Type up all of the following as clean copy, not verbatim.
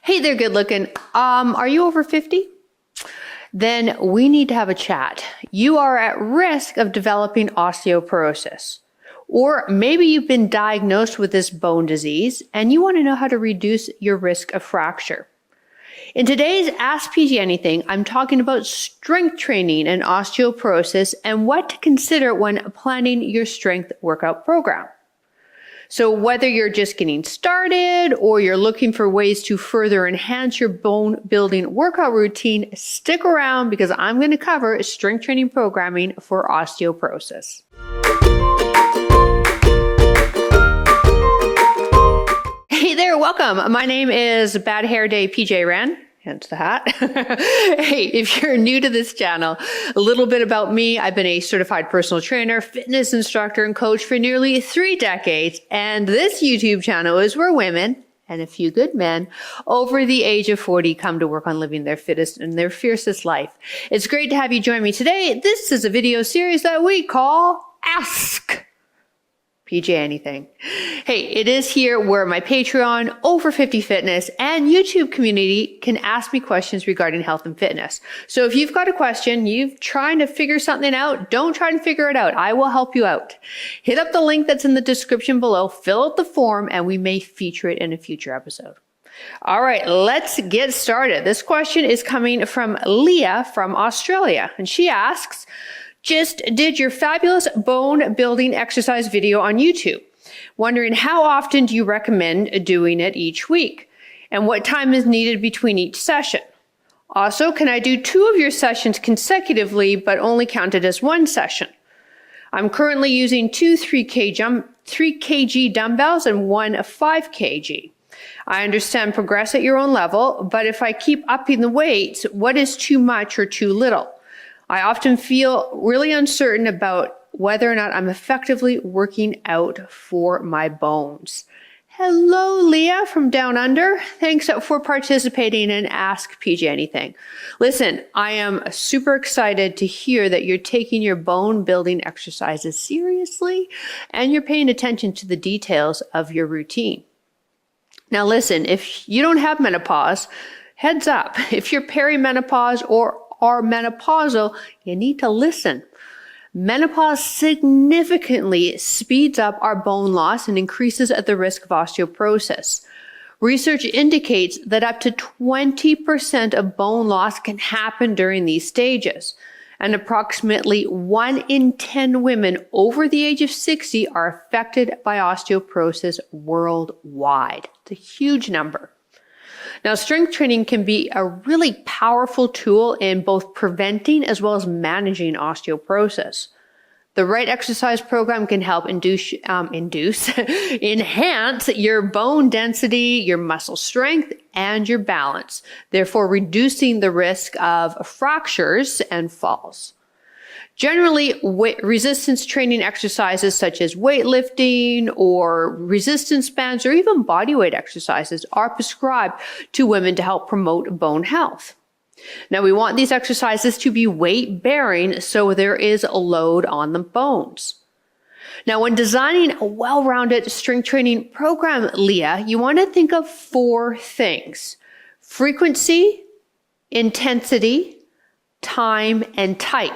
Hey there, good looking. Are you over 50? Then we need to have a chat. You are at risk of developing osteoporosis. Or maybe you've been diagnosed with this bone disease and you want to know how to reduce your risk of fracture. In today's Ask PG Anything, I'm talking about strength training and osteoporosis and what to consider when planning your strength workout program. So whether you're just getting started or you're looking for ways to further enhance your bone building workout routine, stick around because I'm going to cover strength training programming for osteoporosis. Hey there, welcome. My name is Bad Hair Day PJ Wren. Hence the hat. Hey, if you're new to this channel, a little bit about me. I've been a certified personal trainer, fitness instructor, and coach for nearly 3 decades. And this YouTube channel is where women and a few good men over the age of 40 come to work on living their fittest and their fiercest life. It's great to have you join me today. This is a video series that we call Ask PJ Anything. Hey, it is here where my Patreon, Over 50 Fitness, and YouTube community can ask me questions regarding health and fitness. So if you've got a question, you're trying to figure something out, don't try and figure it out. I will help you out. Hit up the link that's in the description below, fill out the form, and we may feature it in a future episode. All right, let's get started. This question is coming from Leah from Australia, and she asks, just did your fabulous bone building exercise video on YouTube. Wondering how often do you recommend doing it each week? And what time is needed between each session? Also, can I do 2 of your sessions consecutively but only counted as 1 session? I'm currently using 2 3 kg dumbbells and 1 5 kg. I understand progress at your own level, but if I keep upping the weights, what is too much or too little? I often feel really uncertain about whether or not I'm effectively working out for my bones. Hello, Leah from Down Under. Thanks for participating in Ask PJ Anything. Listen, I am super excited to hear that you're taking your bone building exercises seriously and you're paying attention to the details of your routine. Now listen, if you don't have menopause, heads up. If you're perimenopause or are menopausal, you need to listen. Menopause significantly speeds up our bone loss and increases the risk of osteoporosis. Research indicates that up to 20% of bone loss can happen during these stages, and approximately 1 in 10 women over the age of 60 are affected by osteoporosis worldwide. It's a huge number. Now, strength training can be a really powerful tool in both preventing as well as managing osteoporosis. The right exercise program can help enhance your bone density, your muscle strength, and your balance, therefore reducing the risk of fractures and falls. Generally, resistance training exercises such as weightlifting or resistance bands or even bodyweight exercises are prescribed to women to help promote bone health. Now, we want these exercises to be weight-bearing so there is a load on the bones. Now, when designing a well-rounded strength training program, Leah, you want to think of 4 things: frequency, intensity, time, and type.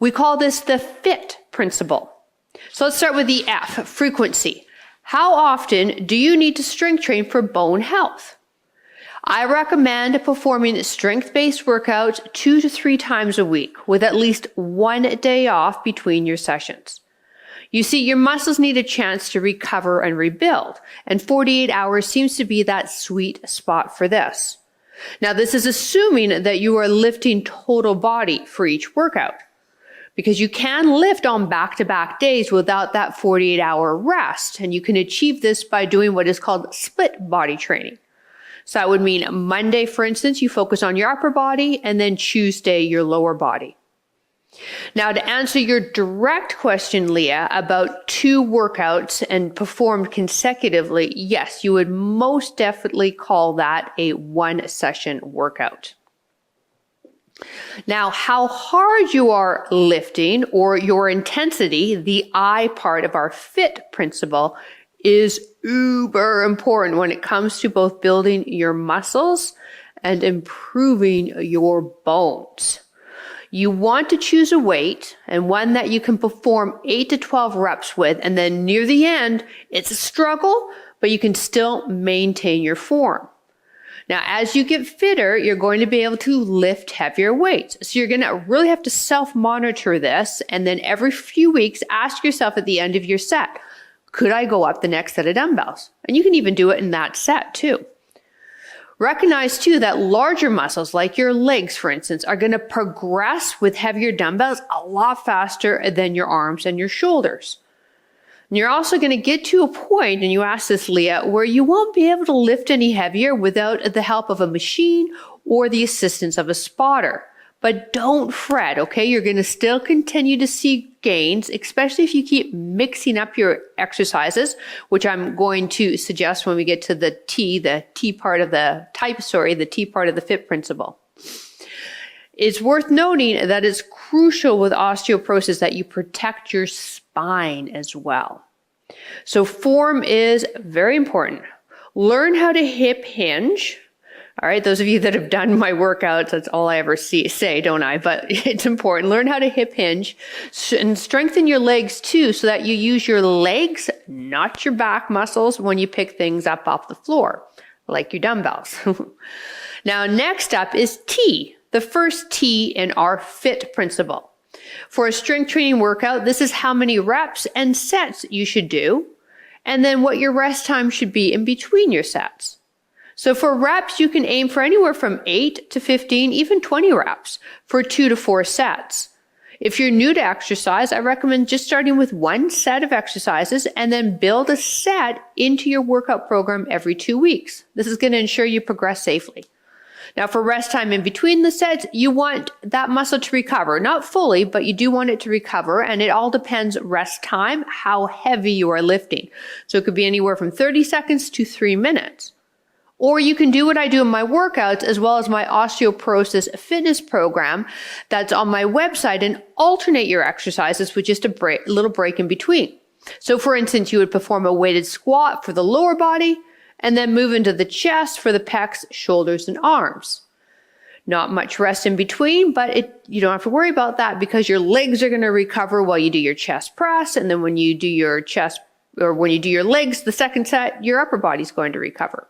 We call this the FIT principle. So let's start with the F, frequency. How often do you need to strength train for bone health? I recommend performing strength-based workouts 2 to 3 times a week with at least 1 day off between your sessions. You see, your muscles need a chance to recover and rebuild, and 48 hours seems to be that sweet spot for this. Now, this is assuming that you are lifting total body for each workout, because you can lift on back-to-back days without that 48-hour rest, and you can achieve this by doing what is called split body training. So that would mean Monday, for instance, you focus on your upper body, and then Tuesday, your lower body. Now, to answer your direct question, Leah, about 2 workouts and performed consecutively, yes, you would most definitely call that a 1-session workout. Now, how hard you are lifting or your intensity, the I part of our FIT principle, is uber important when it comes to both building your muscles and improving your bones. You want to choose a weight and one that you can perform 8 to 12 reps with, and then near the end, it's a struggle, but you can still maintain your form. Now, as you get fitter, you're going to be able to lift heavier weights. So you're going to really have to self-monitor this, and then every few weeks, ask yourself at the end of your set, could I go up the next set of dumbbells? And you can even do it in that set too. Recognize too that larger muscles like your legs, for instance, are going to progress with heavier dumbbells a lot faster than your arms and your shoulders. And you're also going to get to a point, and you asked this, Leah, where you won't be able to lift any heavier without the help of a machine or the assistance of a spotter. But don't fret, okay? You're going to still continue to see gains, especially if you keep mixing up your exercises, which I'm going to suggest when we get to the T part of the FIT principle. It's worth noting that it's crucial with osteoporosis that you protect your spine as well. So form is very important. Learn how to hip hinge. All right, those of you that have done my workouts, that's all I ever say, don't I? But it's important. Learn how to hip hinge and strengthen your legs too, so that you use your legs, not your back muscles, when you pick things up off the floor, like your dumbbells. Now, next up is T, the first T in our FIT principle. For a strength training workout, this is how many reps and sets you should do, and then what your rest time should be in between your sets. So for reps, you can aim for anywhere from 8 to 15, even 20 reps for 2 to 4 sets. If you're new to exercise, I recommend just starting with one set of exercises and then build a set into your workout program every 2 weeks. This is going to ensure you progress safely. Now for rest time in between the sets, you want that muscle to recover, not fully, but you do want it to recover, and it all depends rest time, how heavy you are lifting. So it could be anywhere from 30 seconds to 3 minutes. Or you can do what I do in my workouts as well as my osteoporosis fitness program that's on my website, and alternate your exercises with just a little break in between. So for instance, you would perform a weighted squat for the lower body and then move into the chest for the pecs, shoulders, and arms. Not much rest in between, but you don't have to worry about that because your legs are going to recover while you do your chest press. And then when you do your legs, the second set, your upper body's going to recover.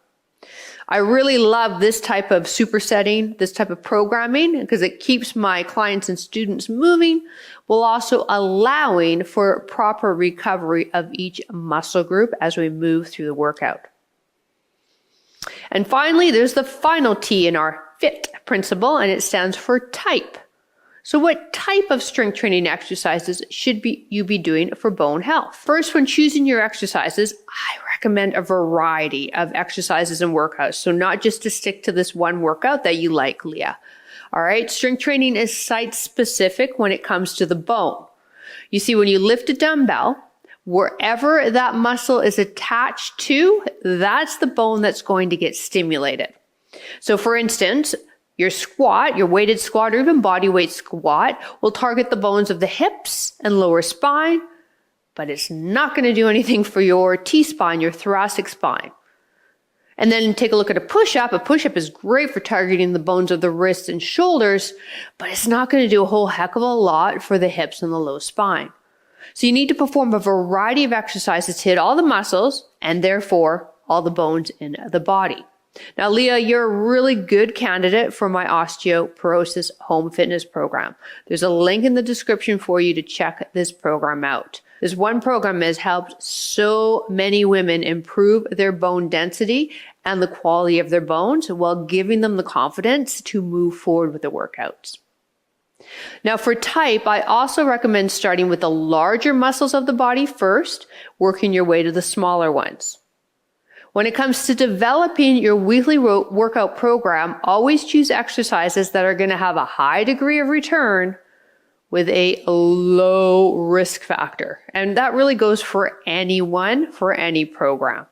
I really love this type of supersetting, this type of programming, because it keeps my clients and students moving, while also allowing for proper recovery of each muscle group as we move through the workout. And finally, there's the final T in our FIT principle, and it stands for type. So what type of strength training exercises should you be doing for bone health? First, when choosing your exercises, I recommend a variety of exercises and workouts. So not just to stick to this one workout that you like, Leah. All right, strength training is site specific when it comes to the bone. You see, when you lift a dumbbell, wherever that muscle is attached to, that's the bone that's going to get stimulated. So for instance, your squat, your weighted squat, or even body weight squat will target the bones of the hips and lower spine, but it's not going to do anything for your T-spine, your thoracic spine. And then take a look at a push-up. A push-up is great for targeting the bones of the wrists and shoulders, but it's not going to do a whole heck of a lot for the hips and the low spine. So you need to perform a variety of exercises to hit all the muscles and therefore all the bones in the body. Now, Leah, you're a really good candidate for my osteoporosis home fitness program. There's a link in the description for you to check this program out. This one program has helped so many women improve their bone density and the quality of their bones while giving them the confidence to move forward with the workouts. Now for type, I also recommend starting with the larger muscles of the body first, working your way to the smaller ones. When it comes to developing your weekly workout program, always choose exercises that are going to have a high degree of return with a low risk factor. And that really goes for anyone, for any program.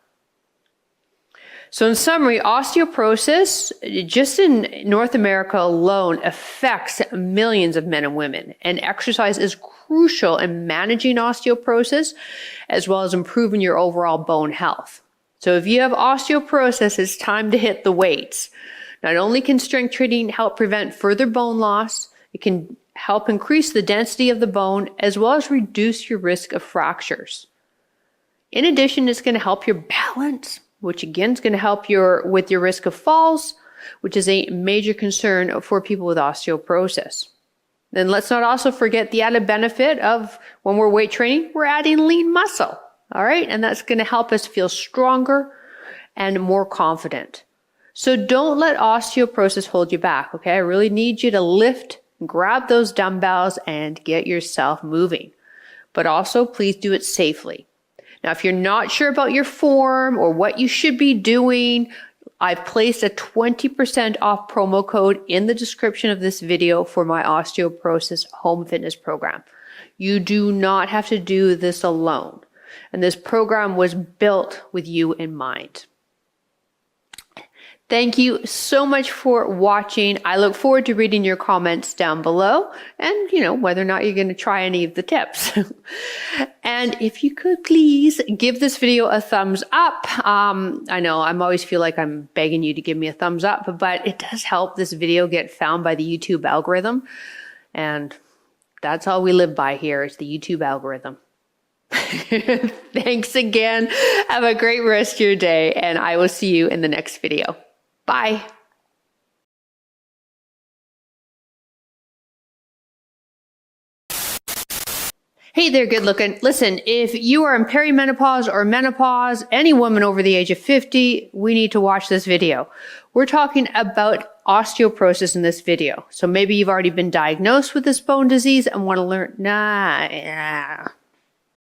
So in summary, osteoporosis, just in North America alone, affects millions of men and women. And exercise is crucial in managing osteoporosis, as well as improving your overall bone health. So if you have osteoporosis, it's time to hit the weights. Not only can strength training help prevent further bone loss, it can help increase the density of the bone, as well as reduce your risk of fractures. In addition, it's going to help your balance, which again is going to help with your risk of falls, which is a major concern for people with osteoporosis. Then let's not also forget the added benefit of when we're weight training, we're adding lean muscle. All right. And that's going to help us feel stronger and more confident. So don't let osteoporosis hold you back. Okay. I really need you to lift, grab those dumbbells and get yourself moving, but also please do it safely. Now, if you're not sure about your form or what you should be doing, I've placed a 20% off promo code in the description of this video for my osteoporosis home fitness program. You do not have to do this alone. And this program was built with you in mind. Thank you so much for watching. I look forward to reading your comments down below and, whether or not you're going to try any of the tips. And if you could please give this video a thumbs up. I know I always feel like I'm begging you to give me a thumbs up, but it does help this video get found by the YouTube algorithm. And that's all we live by here is the YouTube algorithm. Thanks again. Have a great rest of your day, and I will see you in the next video. Bye. Hey there, good looking. Listen, if you are in perimenopause or menopause, any woman over the age of 50, we need to watch this video. We're talking about osteoporosis in this video. So maybe you've already been diagnosed with this bone disease and want to learn,